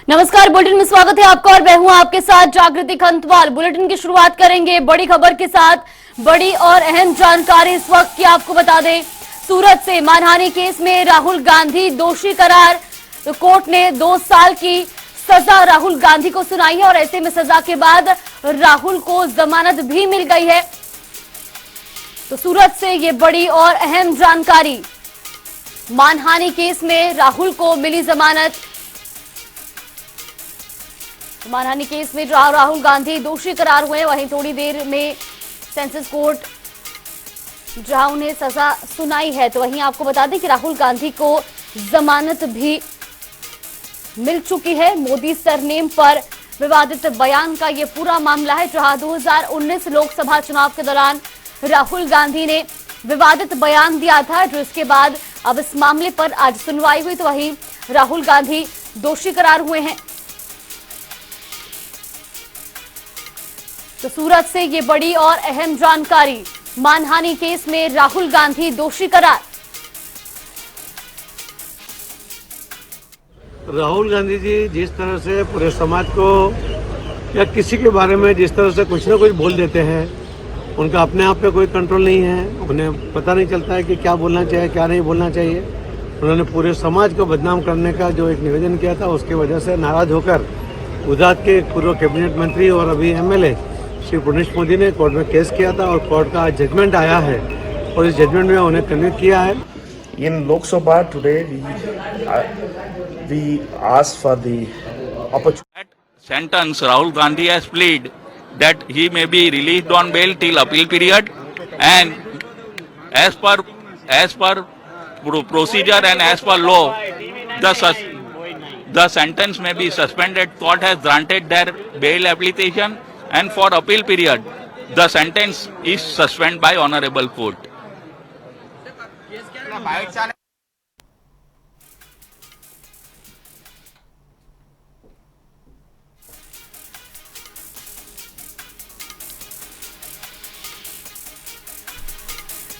नमस्कार, बुलेटिन में स्वागत है आपका और मैं हूं आपके साथ जागृति खंतवाल। बुलेटिन की शुरुआत करेंगे बड़ी खबर के साथ। बड़ी और अहम जानकारी इस वक्त की आपको बता दें, सूरत से मानहानि केस में राहुल गांधी दोषी करार। तो कोर्ट ने 2 साल की सजा राहुल गांधी को सुनाई है और ऐसे में सजा के बाद राहुल को जमानत भी मिल गई है। तो सूरत से ये बड़ी और अहम जानकारी, मानहानि केस में राहुल को मिली जमानत। मानहानि केस में राहुल गांधी दोषी करार हुए, वहीं थोड़ी देर में सेशंस कोर्ट जहां उन्हें सजा सुनाई है। तो वहीं आपको बता दें कि राहुल गांधी को जमानत भी मिल चुकी है। मोदी सरनेम पर विवादित बयान का ये पूरा मामला है, जहां 2019 लोकसभा चुनाव के दौरान राहुल गांधी ने विवादित बयान दिया था, जो इसके बाद अब इस मामले पर आज सुनवाई हुई। तो वहीं राहुल गांधी दोषी करार हुए हैं। तो सूरत से ये बड़ी और अहम जानकारी, मानहानि केस में राहुल गांधी दोषी करार। राहुल गांधी जी जिस तरह से पूरे समाज को या किसी के बारे में जिस तरह से कुछ ना कुछ बोल देते हैं, उनका अपने आप पे कोई कंट्रोल नहीं है। उन्हें पता नहीं चलता है कि क्या बोलना चाहिए, क्या नहीं बोलना चाहिए। उन्होंने पूरे समाज को बदनाम करने का जो एक निवेदन किया था, उसकी वजह से नाराज होकर गुजरात के पूर्व कैबिनेट मंत्री और अभी एमएलए श्री पुनीश मोदी ने कोर्ट में केस किया था और कोर्ट का जजमेंट आया है और इस जजमेंट में उन्हें कन्विक्ट किया है। In Lok Sabha today, we asked for the opportunity. That sentence, Rahul Gandhi has pleaded that he may be released on bail till appeal period, and as per procedure and as per law, the sentence may be suspended. Court has granted their bail application, and for appeal period, the sentence is suspended by honorable court.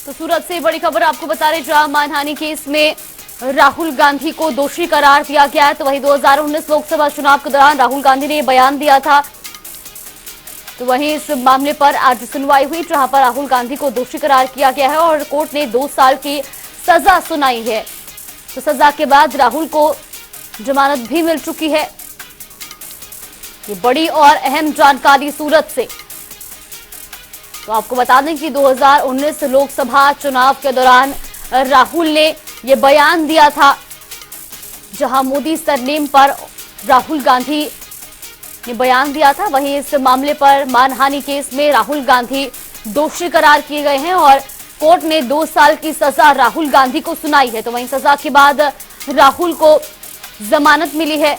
तो सूरत से बड़ी खबर आपको बता रहे, जहां मानहानि case में राहुल गांधी को दोषी करार दिया गया है। तो वहीं 2019 लोकसभा चुनाव के दौरान राहुल गांधी ने बयान दिया था। तो वहीं इस मामले पर आज सुनवाई हुई, जहां पर राहुल गांधी को दोषी करार किया गया है और कोर्ट ने 2 साल की सजा सुनाई है। तो सजा के बाद राहुल को जमानत भी मिल चुकी है। ये बड़ी और अहम जानकारी सूरत से। तो आपको बता दें कि 2019 लोकसभा चुनाव के दौरान राहुल ने ये बयान दिया था, जहां मोदी सरनेम पर राहुल गांधी ने बयान दिया था। वहीं इस मामले पर मानहानि केस में राहुल गांधी दोषी करार किए गए हैं और कोर्ट ने 2 साल की सजा राहुल गांधी को सुनाई है। तो वहीं सजा के बाद राहुल को जमानत मिली है।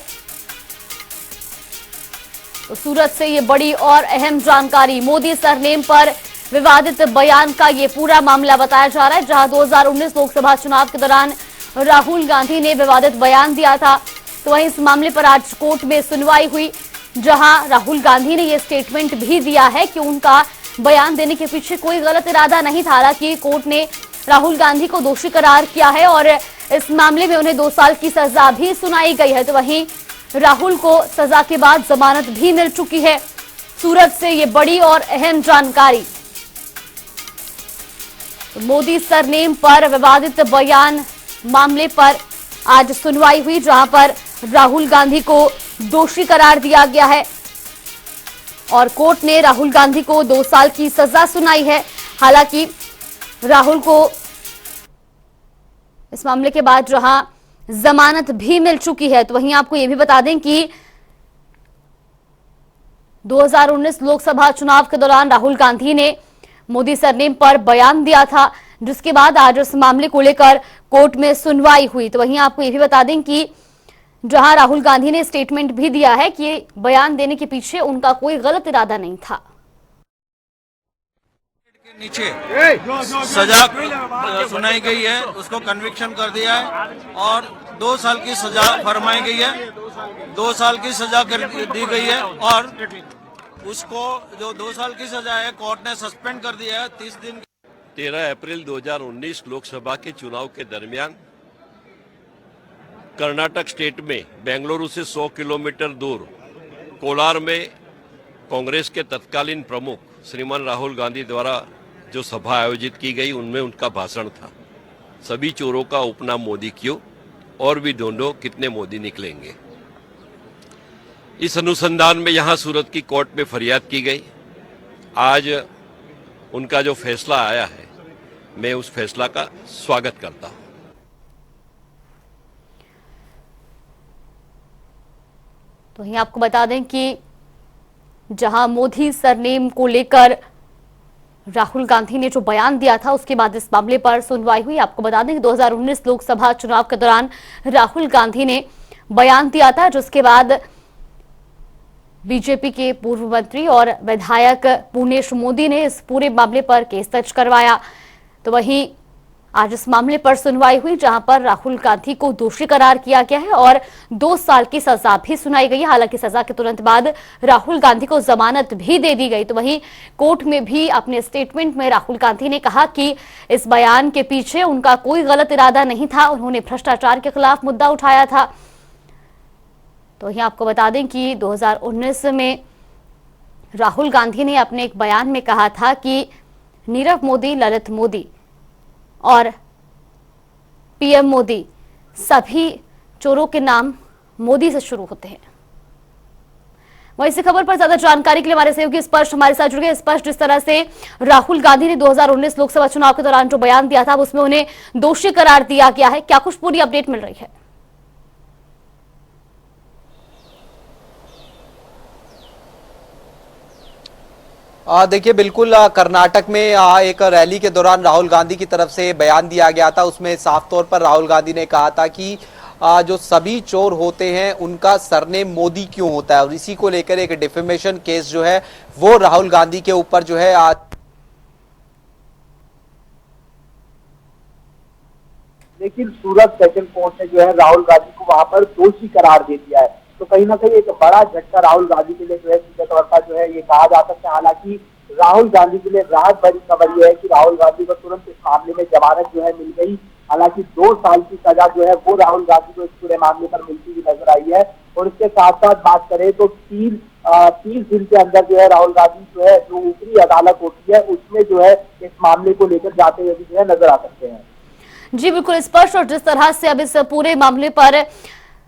तो सूरत से ये बड़ी और अहम जानकारी, मोदी सरनेम पर विवादित बयान का ये पूरा मामला बताया जा रहा है, जहां 2019 लोकसभा चुनाव के दौरान राहुल गांधी ने विवादित बयान दिया था। तो वहीं इस मामले पर आज कोर्ट में सुनवाई हुई, जहां राहुल गांधी ने ये स्टेटमेंट भी दिया है कि उनका बयान देने के पीछे कोई गलत इरादा नहीं था। हालांकि कोर्ट ने राहुल गांधी को दोषी करार किया है और इस मामले में उन्हें 2 साल की सजा भी सुनाई गई है। तो वहीं राहुल को सजा के बाद जमानत भी मिल चुकी है। सूरत से ये बड़ी और अहम जानकारी। तो मोदी सरनेम पर विवादित बयान मामले पर आज सुनवाई हुई, जहां पर राहुल गांधी को दोषी करार दिया गया है और कोर्ट ने राहुल गांधी को 2 साल की सजा सुनाई है। हालांकि राहुल को इस मामले के बाद जहां जमानत भी मिल चुकी है। तो वहीं आपको यह भी बता दें कि 2019 लोकसभा चुनाव के दौरान राहुल गांधी ने मोदी सरनेम पर बयान दिया था, जिसके बाद आज इस मामले को लेकर कोर्ट में सुनवाई हुई। तो वहीं आपको यह भी बता दें कि जहां राहुल गांधी ने स्टेटमेंट भी दिया है कि बयान देने के पीछे उनका कोई गलत इरादा नहीं था। नीचे सजा सुनाई गई है, उसको कन्विक्शन कर दिया है और 2 साल की सजा फरमाई गई है। 2 साल की सजा दी गई है और उसको जो 2 साल की सजा है कोर्ट ने सस्पेंड कर दिया है 30 दिन। 13 अप्रैल 2019 लोकसभा के चुनाव के दरमियान कर्नाटक स्टेट में बेंगलुरु से 100 किलोमीटर दूर कोलार में कांग्रेस के तत्कालीन प्रमुख श्रीमान राहुल गांधी द्वारा जो सभा आयोजित की गई उनमें उनका भाषण था, सभी चोरों का उपनाम मोदी क्यों, और भी ढूंढो कितने मोदी निकलेंगे। इस अनुसंधान में यहां सूरत की कोर्ट में फरियाद की गई। आज उनका जो फैसला आया है, मैं उस फैसला का स्वागत करता हूं। तो यहीं आपको बता दें कि जहां मोदी सरनेम को लेकर राहुल गांधी ने जो बयान दिया था, उसके बाद इस मामले पर सुनवाई हुई। आपको बता दें कि 2019 लोकसभा चुनाव के दौरान राहुल गांधी ने बयान दिया था, जिसके बाद बीजेपी के पूर्व मंत्री और विधायक पूर्णेश मोदी ने इस पूरे मामले पर केस दर्ज करवाया। तो वहीं आज इस मामले पर सुनवाई हुई, जहां पर राहुल गांधी को दोषी करार किया गया है और 2 साल की सजा भी सुनाई गई है। हालांकि सजा के तुरंत बाद राहुल गांधी को जमानत भी दे दी गई। तो वहीं कोर्ट में भी अपने स्टेटमेंट में राहुल गांधी ने कहा कि इस बयान के पीछे उनका कोई गलत इरादा नहीं था, उन्होंने भ्रष्टाचार के खिलाफ मुद्दा उठाया था। तो यहीं आपको बता दें कि 2019 में राहुल गांधी ने अपने एक बयान में कहा था कि नीरव मोदी, ललित मोदी और पीएम मोदी, सभी चोरों के नाम मोदी से शुरू होते हैं। वहीं इसी खबर पर ज्यादा जानकारी के लिए हमारे सहयोगी स्पर्श हमारे साथ जुड़ गए। स्पर्श, जिस तरह से राहुल गांधी ने 2019 लोकसभा चुनाव के दौरान जो बयान दिया था, उसमें उन्हें दोषी करार दिया गया है, क्या कुछ पूरी अपडेट मिल रही है? देखिए, बिल्कुल कर्नाटक में एक रैली के दौरान राहुल गांधी की तरफ से बयान दिया गया था। उसमें साफ तौर पर राहुल गांधी ने कहा था कि जो सभी चोर होते हैं उनका सरनेम मोदी क्यों होता है, और इसी को लेकर एक डिफेमेशन केस जो है वो राहुल गांधी के ऊपर जो है लेकिन सूरत सेशन कोर्ट ने जो है राहुल गांधी को वहां पर दोषी करार दे दिया है। तो कहीं ना कहीं एक बड़ा झटका राहुल गांधी के लिए जो है सीधे तौर पर जो है ये कहा जा सकता है। हालांकि राहुल गांधी के लिए राहत भरी खबर यह है कि राहुल गांधी को तुरंत इस मामले में जमानत जो है मिल गई। हालांकि 2 साल की सजा जो है वो राहुल गांधी को इस पूरे मामले पर मिलती हुई नजर आई है। और इसके साथ साथ बात करें तो 30 दिन के अंदर जो है राहुल गांधी जो है जो ऊपरी अदालत होती है उसमें जो है इस मामले को लेकर जाते हुए भी जो है नजर आ सकते हैं। जी बिल्कुल स्पष्ट। और जिस तरह से अब इस पूरे मामले पर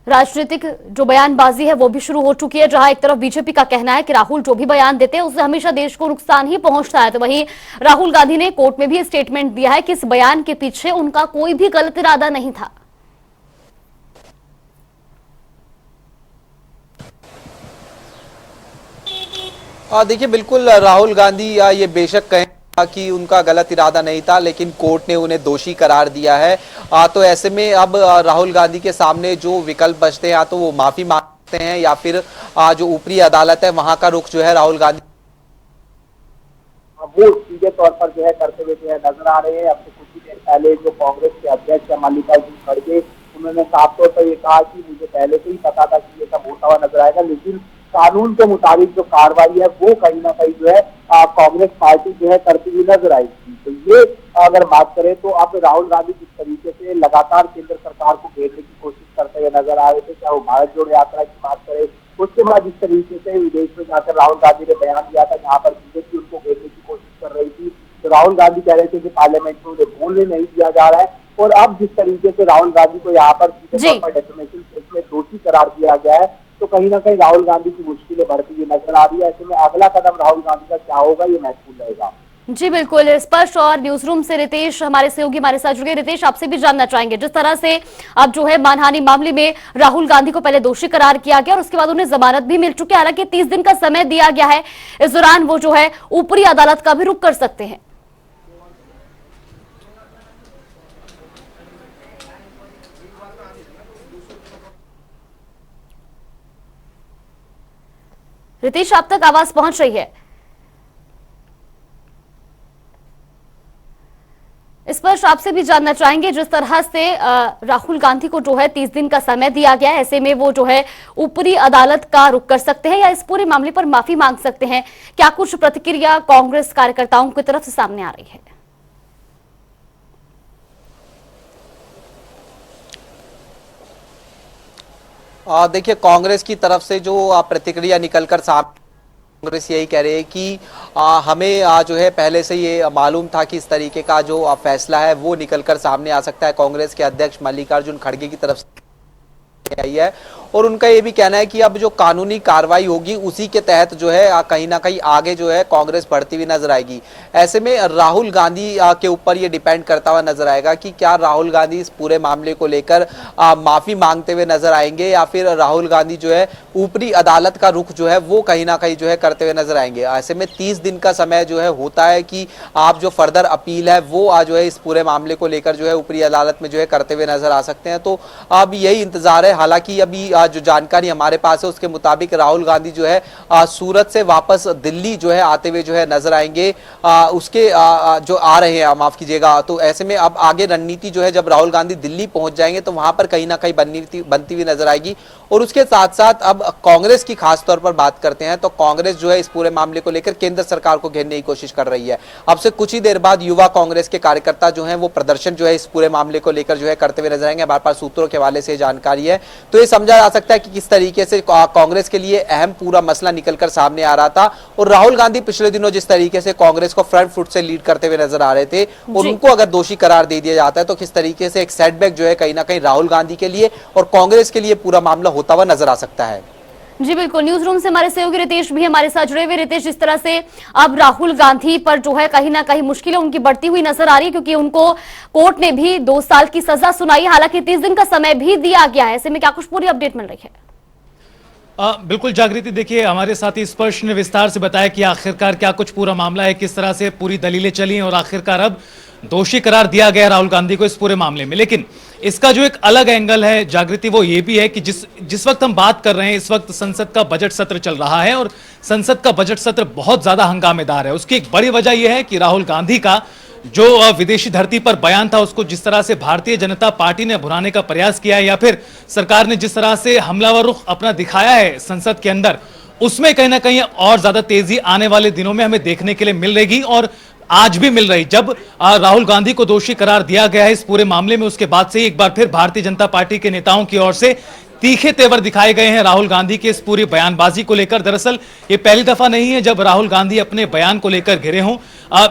राजनीतिक जो बयानबाजी है वो भी शुरू हो चुकी है, जहां एक तरफ बीजेपी का कहना है कि राहुल जो भी बयान देते हैं उससे हमेशा देश को नुकसान ही पहुंचता है, तो वहीं राहुल गांधी ने कोर्ट में भी स्टेटमेंट दिया है कि इस बयान के पीछे उनका कोई भी गलत इरादा नहीं था। देखिए, बिल्कुल राहुल गांधी ये बेशक कहें कि उनका गलत इरादा नहीं था, लेकिन कोर्ट ने उन्हें दोषी करार दिया है। तो ऐसे में अब राहुल गांधी के सामने जो विकल्प बचते हैं, या तो वो माफी मांगते हैं या फिर जो ऊपरी अदालत है वहां का रुख जो है राहुल गांधी वो सीधे तौर पर जो है करते हुए जो है नजर आ रहे हैं। अब से कुछ ही देर पहले जो कांग्रेस के अध्यक्ष मल्लिकार्जुन खड़गे, उन्होंने साफ तौर पर ये कहा कि मुझे पहले से ही पता था कि ये सब होता हुआ नजर आएगा, लेकिन कानून के मुताबिक जो कार्रवाई है वो कहीं ना कहीं जो है कांग्रेस पार्टी जो है करती हुई नजर आएगी। तो ये अगर बात करें तो अब राहुल गांधी जिस तरीके से लगातार केंद्र सरकार को घेरने की कोशिश करते हुए नजर आ रहे थे, चाहे वो भारत जोड़ो यात्रा की बात करें, उसके बाद जिस तरीके से विदेश में जाकर राहुल गांधी ने बयान दिया था जहाँ पर बीजेपी उनको घेरने की कोशिश कर रही थी, तो राहुल गांधी कह रहे थे कि पार्लियामेंट में उन्हें बोलने नहीं दिया जा रहा है। और अब जिस तरीके से राहुल गांधी को यहाँ पर सीधे तौर पर डेफेमेशन केस में दोषी करार दिया गया है, तो कहीं ना कहीं राहुल गांधी की मुश्किलें बढ़ती हुई नजर आ रही है। ऐसे में अगला कदम राहुल गांधी का क्या होगा ये महत्वपूर्ण रहेगा। जी बिल्कुल स्पष्ट। और न्यूज रूम से रितेश हमारे सहयोगी हमारे साथ जुड़े। रितेश, आपसे भी जानना चाहेंगे, जिस तरह से अब जो है मानहानि मामले में राहुल गांधी को पहले दोषी करार किया गया और उसके बाद उन्हें जमानत भी मिल चुकी है, हालांकि 30 दिन का समय दिया गया है, इस दौरान वो जो है ऊपरी अदालत का भी रुख कर सकते हैं। रितेश, आप तक आवाज पहुंच रही है? इस पर आपसे भी जानना चाहेंगे, जिस तरह से राहुल गांधी को जो है 30 दिन का समय दिया गया है, ऐसे में वो जो है ऊपरी अदालत का रुख कर सकते हैं या इस पूरे मामले पर माफी मांग सकते हैं, क्या कुछ प्रतिक्रिया कांग्रेस कार्यकर्ताओं की तरफ से सामने आ रही है? देखिए, कांग्रेस की तरफ से जो प्रतिक्रिया निकलकर सामने, कांग्रेस यही कह रही है कि हमें जो है पहले से ये मालूम था कि इस तरीके का जो फैसला है वो निकलकर सामने आ सकता है। कांग्रेस के अध्यक्ष मल्लिकार्जुन खड़गे की तरफ से आई है और उनका ये भी कहना है कि अब जो कानूनी कार्रवाई होगी उसी के तहत जो है कहीं ना कहीं आगे जो है कांग्रेस बढ़ती हुई नजर आएगी। ऐसे में राहुल गांधी के ऊपर ये डिपेंड करता हुआ नजर आएगा कि क्या राहुल गांधी इस पूरे मामले को लेकर माफी मांगते हुए नजर आएंगे या फिर राहुल गांधी जो है ऊपरी अदालत का रुख जो है वो कहीं ना कहीं जो है करते हुए नजर आएंगे। ऐसे में 30 दिन का समय जो है होता है कि आप जो फर्दर अपील है वो जो है इस पूरे मामले को लेकर जो है ऊपरी अदालत में जो है करते हुए नजर आ सकते हैं। तो अब यही इंतजार है। हालांकि अभी जो जानकारी हमारे पास है उसके मुताबिक राहुल गांधी जो है सूरत से वापस दिल्ली जो है आते हुए जो है नजर आएंगे। उसके जो आ रहे हैं, माफ कीजिएगा, तो ऐसे में अब आगे रणनीति जो है जब राहुल गांधी दिल्ली पहुंच जाएंगे तो वहां पर कहीं ना कहीं बनती हुई नजर आएगी। और उसके साथ साथ अब कांग्रेस की खास तौर पर बात करते हैं तो कांग्रेस जो है इस पूरे मामले को लेकर केंद्र सरकार को घेरने की कोशिश कर रही है। अब से कुछ ही देर बाद युवा कांग्रेस के कार्यकर्ता जो है वो प्रदर्शन जो है इस पूरे मामले को लेकर जो है करते हुए नजर आएंगे। हमारे पास सूत्रों के हवाले से जानकारी है तो ये समझा जा सकता है कि किस तरीके से कांग्रेस के लिए अहम पूरा मसला निकलकर सामने आ रहा था। और राहुल गांधी पिछले दिनों जिस तरीके से कांग्रेस को फ्रंट फुट से लीड करते हुए नजर आ रहे थे और उनको अगर दोषी करार दे दिया जाता है तो किस तरीके से एक सेटबैक जो है कहीं ना कहीं राहुल गांधी के लिए और कांग्रेस के लिए पूरा मामला होता हुआ नजर आ सकता है। जी बिल्कुल, न्यूज रूम से हमारे सहयोगी रितेश भी हमारे साथ जुड़े हुए। रितेश, जिस तरह से अब राहुल गांधी पर जो है कहीं ना कहीं मुश्किलें उनकी बढ़ती हुई नजर आ रही है क्योंकि उनको कोर्ट ने भी 2 साल की सजा सुनाई, हालांकि 30 दिन का समय भी दिया गया है। ऐसे में क्या कुछ पूरी अपडेट मिल रही है? बिल्कुल जागृति, देखिए हमारे साथी स्पर्श ने विस्तार से बताया कि आखिरकार क्या कुछ पूरा मामला है, किस तरह से पूरी दलीलें चली और आखिरकार अब दोषी करार दिया गया राहुल गांधी को इस पूरे मामले में। लेकिन इसका जो एक अलग एंगल है जागृति वो ये भी है कि जिस वक्त हम बात कर रहे हैं इस वक्त संसद का बजट सत्र चल रहा है और संसद का बजट सत्र बहुत ज्यादा हंगामेदार है। उसकी एक बड़ी वजह यह है कि राहुल गांधी का जो विदेशी धरती पर बयान था उसको जिस तरह से भारतीय जनता पार्टी ने भुनाने का प्रयास किया है या फिर सरकार ने जिस तरह से हमलावर रुख अपना दिखाया है संसद के अंदर, उसमें कहीं ना कहीं और ज्यादा तेजी आने वाले दिनों में हमें देखने के लिए मिल रहेगी और आज भी मिल रही। जब राहुल गांधी को दोषी करार दिया गया है इस पूरे मामले में उसके बाद से एक बार फिर भारतीय जनता पार्टी के नेताओं की ओर से तीखे तेवर दिखाए गए हैं राहुल गांधी के इस पूरी बयानबाजी को लेकर। दरअसल ये पहली दफा नहीं है जब राहुल गांधी अपने बयान को लेकर घिरे हों।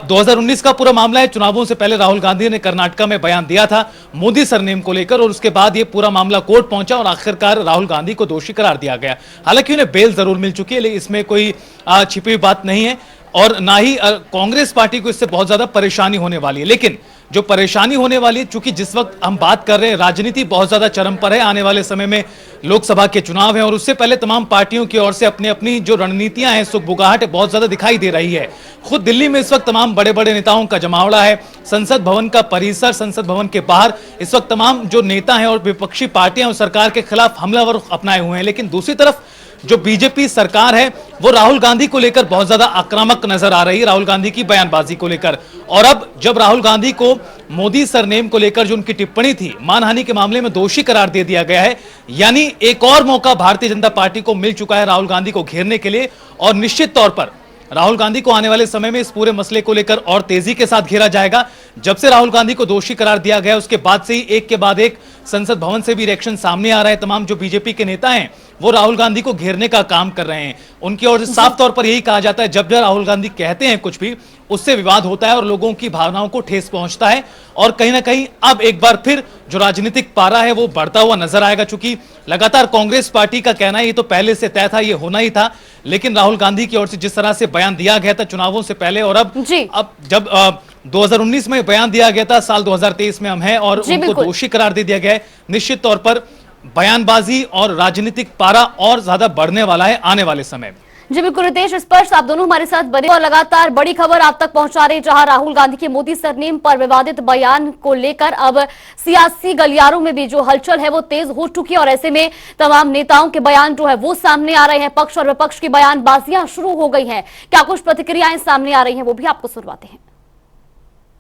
2019 का पूरा मामला है, चुनावों से पहले राहुल गांधी ने कर्नाटक में बयान दिया था मोदी सरनेम को लेकर और उसके बाद ये पूरा मामला कोर्ट पहुंचा और आखिरकार राहुल गांधी को दोषी करार दिया गया। हालांकि उन्हें बेल जरूर मिल चुकी है, लेकिन इसमें कोई छिपी हुई बात नहीं है और ना ही कांग्रेस पार्टी को इससे बहुत ज्यादा परेशानी होने वाली है। लेकिन जो परेशानी होने वाली है, चूंकि जिस वक्त हम बात कर रहे हैं राजनीति बहुत ज्यादा चरम पर है, आने वाले समय में लोकसभा के चुनाव हैं और उससे पहले तमाम पार्टियों की ओर से अपनी अपनी जो रणनीतियां हैं सुगबुगाहट बहुत ज्यादा दिखाई दे रही है। खुद दिल्ली में इस वक्त तमाम बड़े बड़े नेताओं का जमावड़ा है। संसद भवन का परिसर, संसद भवन के बाहर इस वक्त तमाम जो नेता हैं और विपक्षी पार्टियां सरकार के खिलाफ हमलावर अपनाए हुए हैं। लेकिन दूसरी तरफ जो बीजेपी सरकार है वो राहुल गांधी को लेकर बहुत ज्यादा आक्रामक नजर आ रही है, राहुल गांधी की बयानबाजी को लेकर। और अब जब राहुल गांधी को मोदी सरनेम को लेकर जो उनकी टिप्पणी थी मानहानि के मामले में दोषी करार दे दिया गया है, यानी एक और मौका भारतीय जनता पार्टी को मिल चुका है राहुल गांधी को घेरने के लिए। और निश्चित तौर पर राहुल गांधी को आने वाले समय में इस पूरे मसले को लेकर और तेजी के साथ घेरा जाएगा। जब से राहुल गांधी को दोषी करार दिया गया उसके बाद से ही एक के बाद एक संसद भवन से भी रिएक्शन सामने आ रहा है। तमाम जो बीजेपी के नेता हैं वो राहुल गांधी को घेरने का काम कर रहे हैं। उनकी ओर से साफ तौर पर यही कहा जाता है जब राहुल गांधी कहते हैं कुछ भी उससे विवाद होता है और लोगों की भावनाओं को ठेस पहुंचता है। और कहीं ना कहीं अब एक बार फिर जो राजनीतिक पारा है वो बढ़ता हुआ नजर आएगा। चूंकि लगातार कांग्रेस पार्टी का कहना है ये तो पहले से तय था, ये होना ही था, लेकिन राहुल गांधी की ओर से जिस तरह से बयान दिया गया था चुनावों से पहले और अब जब 2019 में बयान दिया गया था, साल 2023 में हम हैं और उनको दोषी करार दे दिया गया है, निश्चित तौर पर बयानबाजी और राजनीतिक पारा और ज्यादा बढ़ने वाला है आने वाले समय। जी बिल्कुल रितेश, स्पर्श आप दोनों हमारे साथ बने और लगातार बड़ी खबर आप तक पहुंचा रहे, जहां राहुल गांधी के मोदी सरनेम पर विवादित बयान को लेकर अब सियासी गलियारों में भी जो हलचल है वो तेज हो चुकी है और ऐसे में तमाम नेताओं के बयान जो है वो सामने आ रहे हैं, पक्ष और विपक्ष की बयानबाजियां शुरू हो गई हैं। क्या कुछ प्रतिक्रियाएं सामने आ रही हैं वो भी आपको सुनवाते हैं।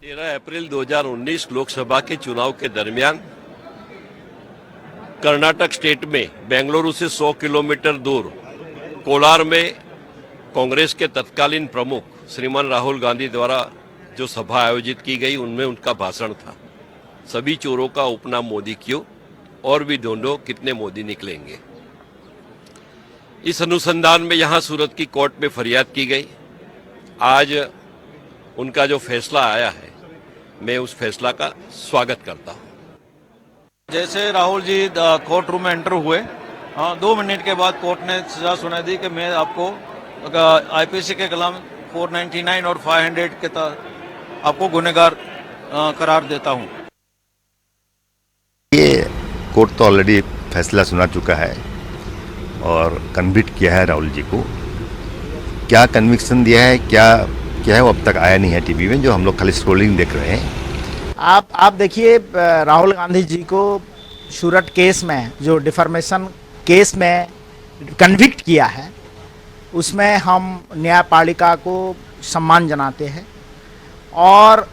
13 अप्रैल 2019 लोकसभा के चुनाव के दरमियान कर्नाटक स्टेट में बेंगलुरु से 100 किलोमीटर दूर कोलार में कांग्रेस के तत्कालीन प्रमुख श्रीमान राहुल गांधी द्वारा जो सभा आयोजित की गई उनमें उनका भाषण था, सभी चोरों का उपनाम मोदी क्यों और भी ढूंढो कितने मोदी निकलेंगे। इस अनुसंधान में यहाँ सूरत की कोर्ट में फरियाद की गई। आज उनका जो फैसला आया है, मैं उस फैसला का स्वागत करता हूँ। जैसे राहुल जी कोर्ट रूम में एंटर हुए, 2 मिनट के बाद कोर्ट ने सजा सुना दी कि मैं आपको आईपीसी के कलम 499 और 500 के तहत आपको गुनहगार करार देता हूँ। ये कोर्ट तो ऑलरेडी फैसला सुना चुका है और कन्विक्ट किया है राहुल जी को। क्या कन्विक्शन दिया है, क्या है वो अब तक आया नहीं है टीवी में, जो हम लोग खाली स्क्रोलिंग देख रहे हैं। आप देखिए, राहुल गांधी जी को सूरत केस में, जो डिफर्मेशन केस में कन्विक्ट किया है, उसमें हम न्यायपालिका को सम्मान जनाते हैं। और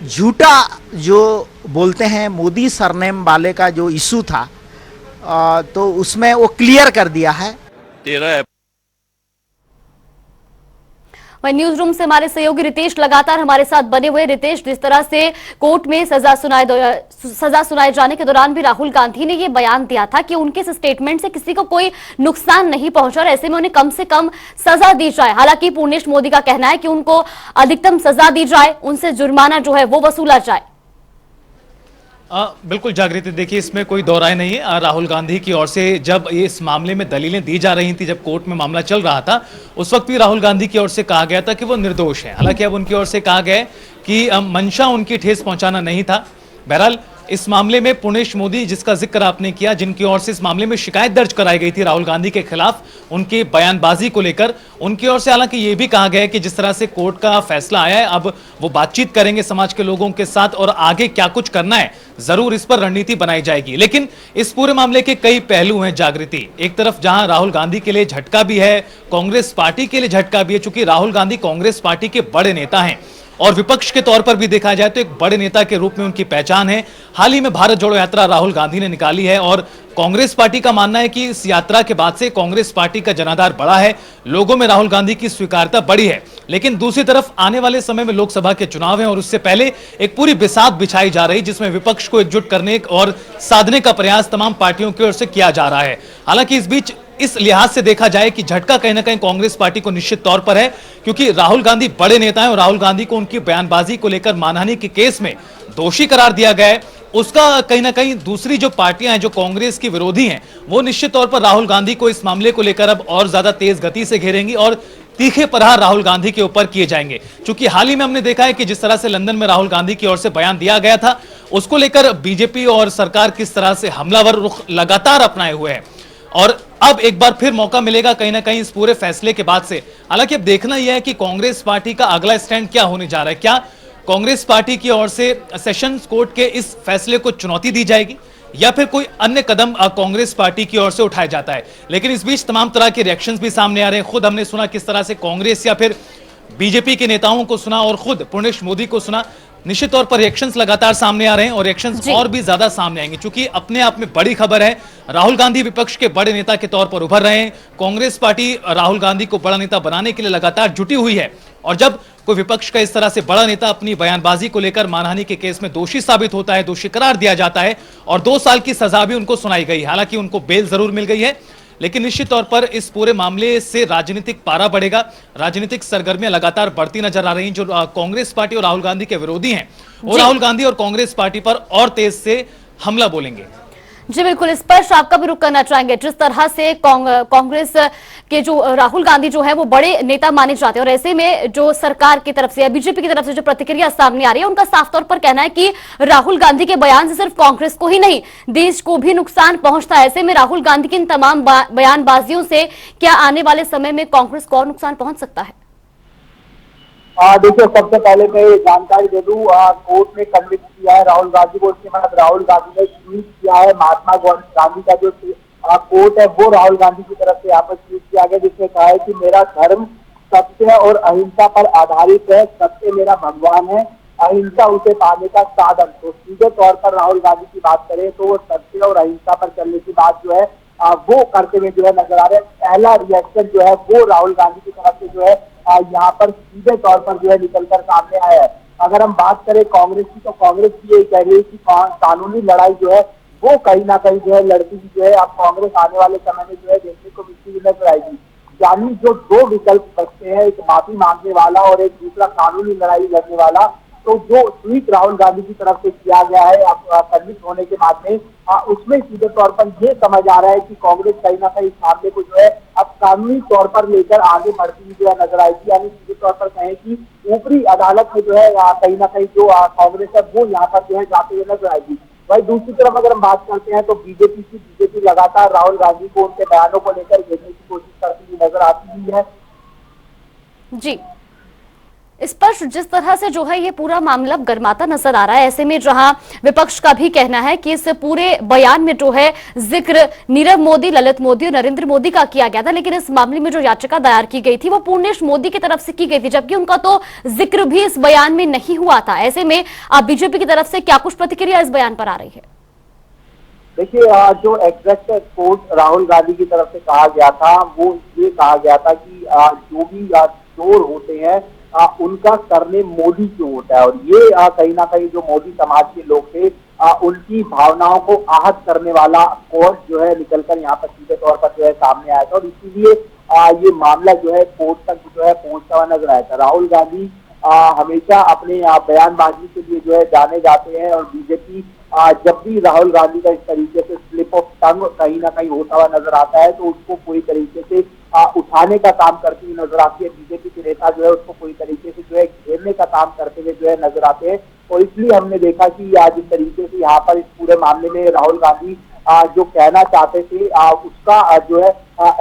झूठा जो बोलते हैं मोदी सरनेम वाले का जो इशू था, तो उसमें वो क्लियर कर दिया है। 13 वहीं न्यूज रूम से हमारे सहयोगी रितेश लगातार हमारे साथ बने हुए। रितेश, जिस तरह से कोर्ट में सजा सुनाए जाने के दौरान भी राहुल गांधी ने ये बयान दिया था कि उनके इस स्टेटमेंट से किसी को कोई नुकसान नहीं पहुंचा और ऐसे में उन्हें कम से कम सजा दी जाए। हालांकि पूर्णेश मोदी का कहना है कि उनको अधिकतम सजा दी जाए, उनसे जुर्माना जो है वो वसूला जाए। बिल्कुल जागृति, देखिए इसमें कोई दो राय नहीं है। राहुल गांधी की ओर से जब इस मामले में दलीलें दी जा रही थी, जब कोर्ट में मामला चल रहा था, उस वक्त भी राहुल गांधी की ओर से कहा गया था कि वो निर्दोष है। हालांकि अब उनकी ओर से कहा गया कि मंशा उनकी ठेस पहुंचाना नहीं था। बहरहाल इस मामले में पूर्णेश मोदी, जिसका जिक्र आपने किया, जिनकी ओर से इस मामले में शिकायत दर्ज कराई गई थी राहुल गांधी के खिलाफ उनकी बयानबाजी को लेकर, उनकी ओर से हालांकि ये भी कहा गया है कि जिस तरह से कोर्ट का फैसला आया है, अब वो बातचीत करेंगे समाज के लोगों के साथ और आगे क्या कुछ करना है जरूर इस पर रणनीति बनाई जाएगी। लेकिन इस पूरे मामले के कई पहलू हैं जागृति। एक तरफ जहां राहुल गांधी के लिए झटका भी है, कांग्रेस पार्टी के लिए झटका भी है, चूंकि राहुल गांधी कांग्रेस पार्टी के बड़े नेता हैं और विपक्ष के तौर पर भी देखा जाए तो एक बड़े नेता के रूप में उनकी पहचान है। हाल ही में भारत जोड़ो यात्रा राहुल गांधी ने निकाली है और कांग्रेस पार्टी का मानना है कि इस यात्रा के बाद से कांग्रेस पार्टी का जनाधार बढ़ा है, लोगों में राहुल गांधी की स्वीकार्यता बढ़ी है। लेकिन दूसरी तरफ आने वाले समय में लोकसभा के चुनाव हैं और उससे पहले एक पूरी बिसात बिछाई जा रही, जिसमें विपक्ष को एकजुट करने और साधने का प्रयास तमाम पार्टियों की ओर से किया जा रहा है। हालांकि इस बीच इस लिहाज से देखा जाए कि झटका कहीं ना कहीं कांग्रेस पार्टी को निश्चित तौर पर है, क्योंकि राहुल गांधी बड़े नेता हैं और राहुल गांधी को उनकी बयानबाजी को लेकर मानहानि के केस में दोषी करार दिया गया है। उसका कहीं ना कहीं दूसरी जो पार्टियां हैं जो कांग्रेस की विरोधी हैं, वो निश्चित तौर पर राहुल गांधी को इस मामले को लेकर अब और ज्यादा तेज गति से घेरेंगी और तीखे प्रहार राहुल गांधी के ऊपर किए जाएंगे। क्योंकि हाल ही में हमने देखा है कि जिस तरह से लंदन में राहुल गांधी की ओर से बयान दिया गया था, उसको लेकर बीजेपी और सरकार किस तरह से हमलावर रुख लगातार अपनाए हुए हैं और अब एक बार फिर मौका मिलेगा कहीं ना कहीं इस पूरे फैसले के बाद से। हालांकि अब देखना यह है कि कांग्रेस पार्टी का अगला स्टैंड क्या होने जा रहा है। क्या कांग्रेस पार्टी की ओर से सेशंस कोर्ट के इस फैसले को चुनौती दी जाएगी या फिर कोई अन्य कदम कांग्रेस पार्टी की ओर से उठाया जाता है। लेकिन इस बीच तमाम तरह के रिएक्शंस भी सामने आ रहे हैं। खुद हमने सुना किस तरह से कांग्रेस या फिर बीजेपी के नेताओं को सुना और खुद पूर्णेश मोदी को सुना। निश्चित तौर पर रिएक्शंस लगातार सामने आ रहे हैं और रिएक्शंस और भी ज्यादा सामने आएंगे, क्योंकि अपने आप में बड़ी खबर है। राहुल गांधी विपक्ष के बड़े नेता के तौर पर उभर रहे हैं। कांग्रेस पार्टी राहुल गांधी को बड़ा नेता बनाने के लिए लगातार जुटी हुई है और जब कोई विपक्ष का इस तरह से बड़ा नेता अपनी बयानबाजी को लेकर मानहानि के केस में दोषी साबित होता है, दोषी करार दिया जाता है और 2 साल की सजा भी उनको सुनाई गई। हालांकि उनको बेल जरूर मिल गई है, लेकिन निश्चित तौर पर इस पूरे मामले से राजनीतिक पारा बढ़ेगा। राजनीतिक सरगर्मियां लगातार बढ़ती नजर आ रही हैं। जो कांग्रेस पार्टी और राहुल गांधी के विरोधी हैं, वो राहुल गांधी और कांग्रेस पार्टी पर और तेज से हमला बोलेंगे। जी बिल्कुल, इस पर आपका भी रुख करना चाहेंगे। जिस तरह से कांग्रेस के जो राहुल गांधी जो है वो बड़े नेता माने जाते हैं और ऐसे में जो सरकार की तरफ से या बीजेपी की तरफ से जो प्रतिक्रिया सामने आ रही है, उनका साफ तौर पर कहना है कि राहुल गांधी के बयान से सिर्फ कांग्रेस को ही नहीं देश को भी नुकसान पहुंचता है। ऐसे में राहुल गांधी की इन तमाम बयानबाजियों से क्या आने वाले समय में कांग्रेस को और नुकसान पहुंच सकता है? देखिए, सबसे पहले मैं ये जानकारी दे दूं, कोर्ट ने कन्विक्ट किया है राहुल गांधी को। उसके बाद राहुल गांधी ने ट्वीट किया है। महात्मा गांधी का जो कोर्ट है वो राहुल गांधी की तरफ से यहाँ पर ट्वीट किया गया, जिसमें कहा है कि मेरा धर्म सत्य और अहिंसा पर आधारित है, सत्य मेरा भगवान है, अहिंसा उसे पाने का साधन। तो सीधे तौर पर राहुल गांधी की बात करें तो वो सत्य और अहिंसा पर चलने की बात जो है वो करते हुए जो है नजर आ रहे हैं। पहला रिएक्शन जो है वो राहुल गांधी की तरफ से जो है यहाँ पर सीधे तौर पर जो है निकलकर सामने आया है। अगर हम बात करें कांग्रेस की, तो कांग्रेस की ये कह रही है कि कानूनी लड़ाई जो है वो कहीं ना कहीं जो है लड़की की जो है अब कांग्रेस आने वाले समय में जो है देखने को मिलती हुई नजर आएगी। यानी जो दो विकल्प बचते हैं, एक माफी मांगने वाला और एक दूसरा कानूनी लड़ाई लड़ने वाला, तो जो ट्वीट राहुल गांधी की तरफ से किया गया है कन्विक्ट होने के बाद में, उसमें सीधे तौर पर ये समझ आ रहा है कि कांग्रेस कहीं ना कहीं इस मामले को जो है अब कानूनी तौर पर लेकर आगे बढ़ती हुई जो है नजर आएगी। यानी सीधे तौर पर कहें कि ऊपरी अदालत में जो है कहीं ना कहीं जो कांग्रेस है वो यहाँ पर जो है जाते हुए नजर आएगी। वही दूसरी तरफ अगर हम बात करते हैं तो बीजेपी लगातार राहुल गांधी को उनके बयानों को लेकर घेरने की कोशिश करती हुई नजर आती हुई है। जी, स्पष्ट जिस तरह से जो है ये पूरा मामला गर्माता नजर आ रहा है, ऐसे में जहां विपक्ष का भी कहना है कि इस पूरे बयान में जो है जिक्र नीरव मोदी, ललित मोदी और नरेंद्र मोदी का किया गया था, लेकिन इस मामले में जो याचिका दायर की गई थी वो पूर्णेश मोदी की तरफ से की गई थी, जबकि उनका तो जिक्र भी इस बयान में नहीं हुआ था। ऐसे में अब बीजेपी की तरफ से क्या कुछ प्रतिक्रिया इस बयान पर आ रही है? देखिए, जो एग्जैक्ट कोट राहुल गांधी की तरफ से कहा गया था वो ये कहा गया था कि जो भी चोर होते हैं उनका सरनेम मोदी क्यों होता है, और ये कहीं ना कहीं जो मोदी समाज के लोग थे उनकी भावनाओं को आहत करने वाला कोर्ट जो है निकलकर यहाँ पर सीधे तौर पर जो है सामने आया था, और इसीलिए ये मामला जो है कोर्ट तक जो है पहुंचता हुआ नजर आया था। राहुल गांधी हमेशा अपने बयानबाजी के लिए जो है जाने जाते हैं, और बीजेपी जब भी राहुल गांधी का इस तरीके से स्लिप ऑफ टंग कहीं ना कहीं होता हुआ नजर आता है तो उसको पूरी तरीके से उठाने का काम करती हुई नजर आती है। बीजेपी के नेता जो है उसको पूरी तरीके से जो है घेरने का काम करते हुए जो है नजर आते हैं, और इसलिए हमने देखा कि आज जिस तरीके से यहाँ पर इस पूरे मामले में राहुल गांधी जो कहना चाहते थे उसका जो है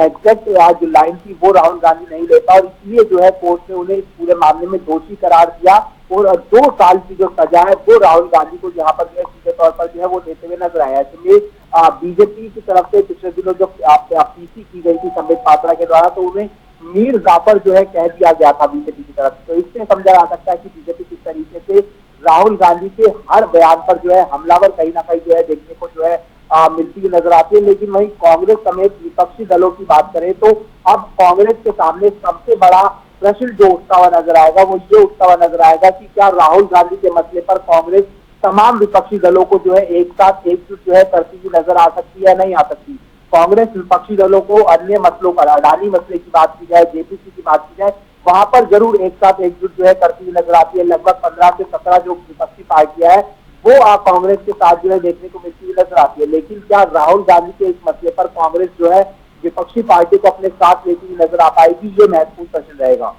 एग्जैक्ट जो लाइन थी वो राहुल गांधी नहीं लेता, और इसलिए जो है कोर्ट ने उन्हें इस पूरे मामले में दोषी करार दिया, और 2 साल की जो सजा है वो राहुल गांधी को यहाँ पर जो है सीधे तौर पर जो है वो देते हुए नजर आया है। इसलिए बीजेपी की तरफ से पिछले दिनों जो पीसी की गई थी संबित पात्रा के द्वारा, तो उन्हें मीर जाफर जो है कह दिया गया था बीजेपी की तरफ से। तो इससे समझा जा सकता है कि बीजेपी किस तरीके से राहुल गांधी के हर बयान पर जो है हमलावर कहीं ना कहीं जो है देखने को जो है मिलती हुई नजर आती है। लेकिन वहीं कांग्रेस समेत विपक्षी दलों की बात करें तो अब कांग्रेस के सामने सबसे बड़ा प्रश्न जो उठता हुआ नजर आएगा वो ये उठता हुआ नजर आएगा कि क्या राहुल गांधी के मसले पर कांग्रेस तमाम विपक्षी दलों को जो है एक साथ एकजुट जो है करती हुई नजर आ सकती है, नहीं आ सकती। कांग्रेस विपक्षी दलों को अन्य मसलों पर, अडानी मसले की बात की जाए, जेपीसी की बात की जाए, वहां पर जरूर एक साथ एकजुट जो है करती हुई नजर आती है। लगभग 15 से 17 जो विपक्षी पार्टियां है वो कांग्रेस के साथ जो है देखने को मिलती हुई नजर आती है। लेकिन क्या राहुल गांधी के इस मसले पर कांग्रेस जो है विपक्षी पार्टी को अपने साथ लेती हुई नजर आ पाएगी, ये महत्वपूर्ण प्रश्न रहेगा।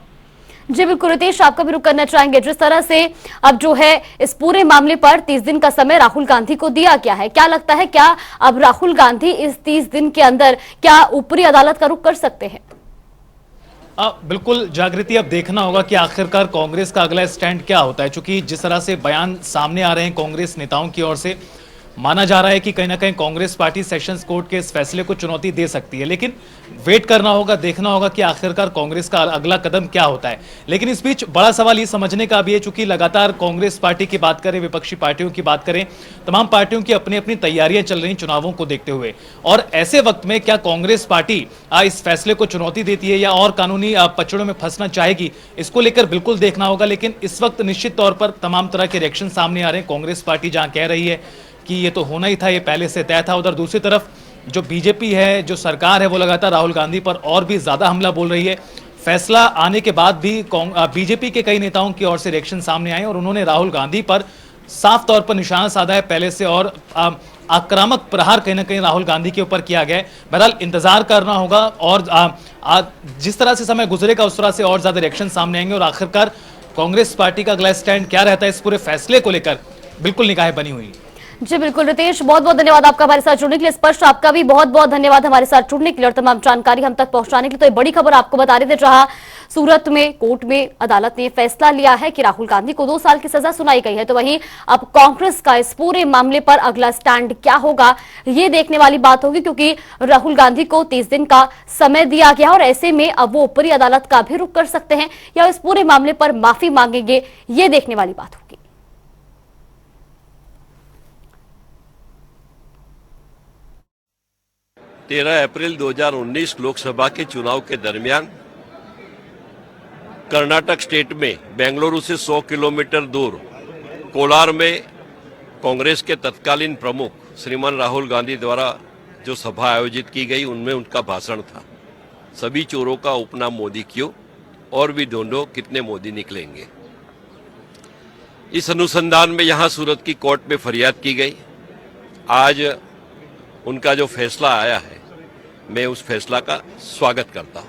जी बिल्कुल रितेश, आपका भी रुख करना चाहेंगे। जिस तरह से अब जो है इस पूरे मामले पर 30 दिन का समय राहुल गांधी को दिया गया है, क्या लगता है क्या अब राहुल गांधी इस 30 दिन के अंदर क्या ऊपरी अदालत का रुख कर सकते हैं? बिल्कुल जागृति, अब देखना होगा कि आखिरकार कांग्रेस का अगला स्टैंड क्या होता है, क्योंकि जिस तरह से बयान सामने आ रहे हैं कांग्रेस नेताओं की ओर से, माना जा रहा है कि कहीं ना कहीं कांग्रेस पार्टी सेशंस कोर्ट के इस फैसले को चुनौती दे सकती है। लेकिन वेट करना होगा, देखना होगा कि आखिरकार कांग्रेस का अगला कदम क्या होता है। लेकिन इस बीच बड़ा सवाल ये समझने का भी है, चूंकि लगातार कांग्रेस पार्टी की बात करें, विपक्षी पार्टियों की बात करें, तमाम पार्टियों की अपनी अपनी तैयारियां चल रही चुनावों को देखते हुए, और ऐसे वक्त में क्या कांग्रेस पार्टी इस फैसले को चुनौती देती है या और कानूनी पचड़ों में फंसना चाहेगी, इसको लेकर बिल्कुल देखना होगा। लेकिन इस वक्त निश्चित तौर पर तमाम तरह के रिएक्शन सामने आ रहे हैं। कांग्रेस पार्टी जहां कह रही है कि ये तो होना ही था, ये पहले से तय था, उधर दूसरी तरफ जो बीजेपी है, जो सरकार है, वो लगातार राहुल गांधी पर और भी ज्यादा हमला बोल रही है। फैसला आने के बाद भी बीजेपी के कई नेताओं की ओर से रिएक्शन सामने आए और उन्होंने राहुल गांधी पर साफ तौर पर निशाना साधा है पहले से, और आक्रामक प्रहार कहीं ना कहीं राहुल गांधी के ऊपर किया गया है। बहरहाल इंतजार करना होगा, और जिस तरह से समय गुजरेगा उस तरह से और ज्यादा रिएक्शन सामने आएंगे, और आखिरकार कांग्रेस पार्टी का अगला स्टैंड क्या रहता है इस पूरे फैसले को लेकर बिल्कुल निगाहें बनी हुई। जी बिल्कुल रितेश, बहुत बहुत धन्यवाद आपका हमारे साथ जुड़ने के लिए। स्पष्ट आपका भी बहुत बहुत धन्यवाद हमारे साथ जुड़ने के लिए और तमाम जानकारी हम तक पहुंचाने के लिए। तो ये बड़ी खबर आपको बता रहे थे, जहां सूरत में कोर्ट में अदालत ने फैसला लिया है कि राहुल गांधी को 2 साल की सजा सुनाई गई है। तो वहीं अब कांग्रेस का इस पूरे मामले पर अगला स्टैंड क्या होगा, ये देखने वाली बात होगी, क्योंकि राहुल गांधी को 30 दिन का समय दिया गया और ऐसे में अब वो ऊपरी अदालत का भी रुख कर सकते हैं या इस पूरे मामले पर माफी मांगेंगे, ये देखने वाली बात होगी। 13 अप्रैल 2019 लोकसभा के चुनाव के दरमियान कर्नाटक स्टेट में बेंगलुरु से 100 किलोमीटर दूर कोलार में कांग्रेस के तत्कालीन प्रमुख श्रीमान राहुल गांधी द्वारा जो सभा आयोजित की गई उनमें उनका भाषण था। सभी चोरों का उपनाम मोदी क्यों, और भी ढूंढो कितने मोदी निकलेंगे। इस अनुसंधान में यहां सूरत की कोर्ट में फरियाद की गई। आज उनका जो फैसला आया है, मैं उस फैसला का स्वागत करता हूं।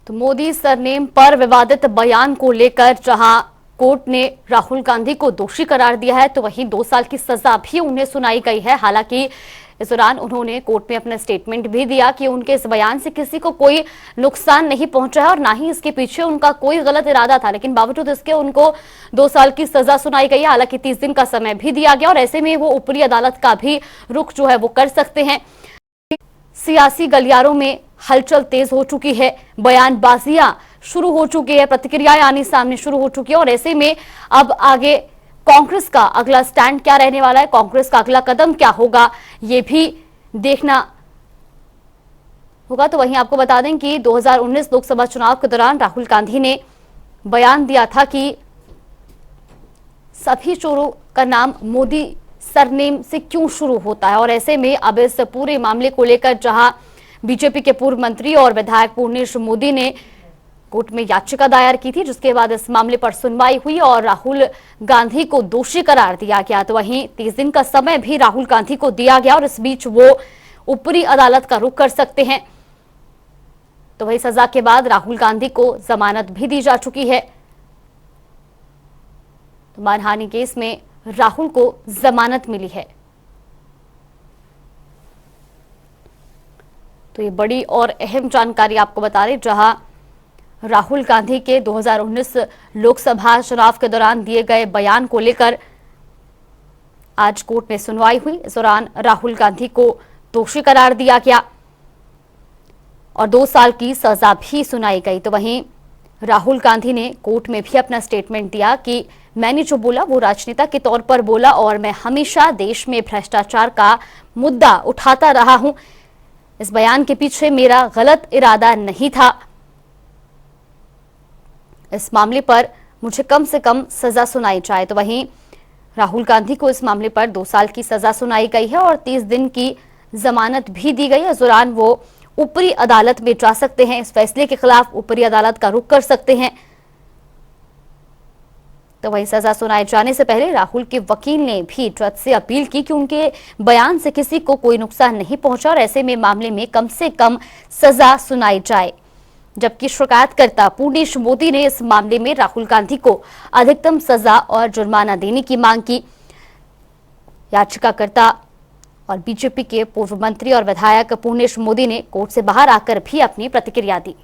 तो मोदी सरनेम पर विवादित बयान को लेकर जहां कोर्ट ने राहुल गांधी को दोषी करार दिया है, तो वहीं 2 साल की सजा भी उन्हें सुनाई गई है। हालांकि इस दौरान उन्होंने कोर्ट में अपना स्टेटमेंट भी दिया कि उनके इस बयान से किसी को कोई नुकसान नहीं पहुंचा है और ना ही इसके पीछे उनका कोई गलत इरादा था, लेकिन बावजूद इसके उनको 2 साल की सजा सुनाई गई है। हालांकि 30 दिन का समय भी दिया गया और ऐसे में वो ऊपरी अदालत का भी रुख जो है वो कर सकते हैं। सियासी गलियारों में हलचल तेज हो चुकी है, बयानबाजियां शुरू हो चुकी है, प्रतिक्रियाएं आनी सामने शुरू हो चुकी है और ऐसे में अब आगे कांग्रेस का अगला स्टैंड क्या रहने वाला है, कांग्रेस का अगला कदम क्या होगा, ये भी देखना होगा। तो वहीं आपको बता दें कि 2019 लोकसभा चुनाव के दौरान राहुल गांधी ने बयान दिया था कि सभी चोरों का नाम मोदी सरनेम से क्यों शुरू होता है और ऐसे में अब इस पूरे मामले को लेकर जहां बीजेपी के पूर्व मंत्री और विधायक पूर्णेश मोदी ने कोर्ट में याचिका दायर की थी, जिसके बाद इस मामले पर सुनवाई हुई और राहुल गांधी को दोषी करार दिया गया। तो वहीं 30 दिन का समय भी राहुल गांधी को दिया गया और इस बीच वो ऊपरी अदालत का रुख कर सकते हैं। तो वही सजा के बाद राहुल गांधी को जमानत भी दी जा चुकी है। तो मानहानि केस में राहुल को जमानत मिली है। तो ये बड़ी और अहम जानकारी आपको बता दें, जहां राहुल गांधी के 2019 लोकसभा चुनाव के दौरान दिए गए बयान को लेकर आज कोर्ट में सुनवाई हुई। इस दौरान राहुल गांधी को दोषी करार दिया गया और 2 साल की सजा भी सुनाई गई। तो वहीं राहुल गांधी ने कोर्ट में भी अपना स्टेटमेंट दिया कि मैंने जो बोला वो राजनेता के तौर पर बोला और मैं हमेशा देश में भ्रष्टाचार का मुद्दा उठाता रहा हूं। इस बयान के पीछे मेरा गलत इरादा नहीं था। इस मामले पर मुझे कम से कम सजा सुनाई जाए। तो वहीं राहुल गांधी को इस मामले पर 2 साल की सजा सुनाई गई है और 30 दिन की जमानत भी दी गई है। इस दौरान वो ऊपरी अदालत में जा सकते हैं, इस फैसले के खिलाफ ऊपरी अदालत का रुख कर सकते हैं। तो वहीं सजा सुनाए जाने से पहले राहुल के वकील ने भी जज से अपील की कि उनके बयान से किसी को कोई नुकसान नहीं पहुंचा और ऐसे में मामले में कम से कम सजा सुनाई जाए। जबकि शिकायतकर्ता पूर्णेश मोदी ने इस मामले में राहुल गांधी को अधिकतम सजा और जुर्माना देने की मांग की। याचिकाकर्ता और बीजेपी के पूर्व मंत्री और विधायक पूर्णेश मोदी ने कोर्ट से बाहर आकर भी अपनी प्रतिक्रिया दी।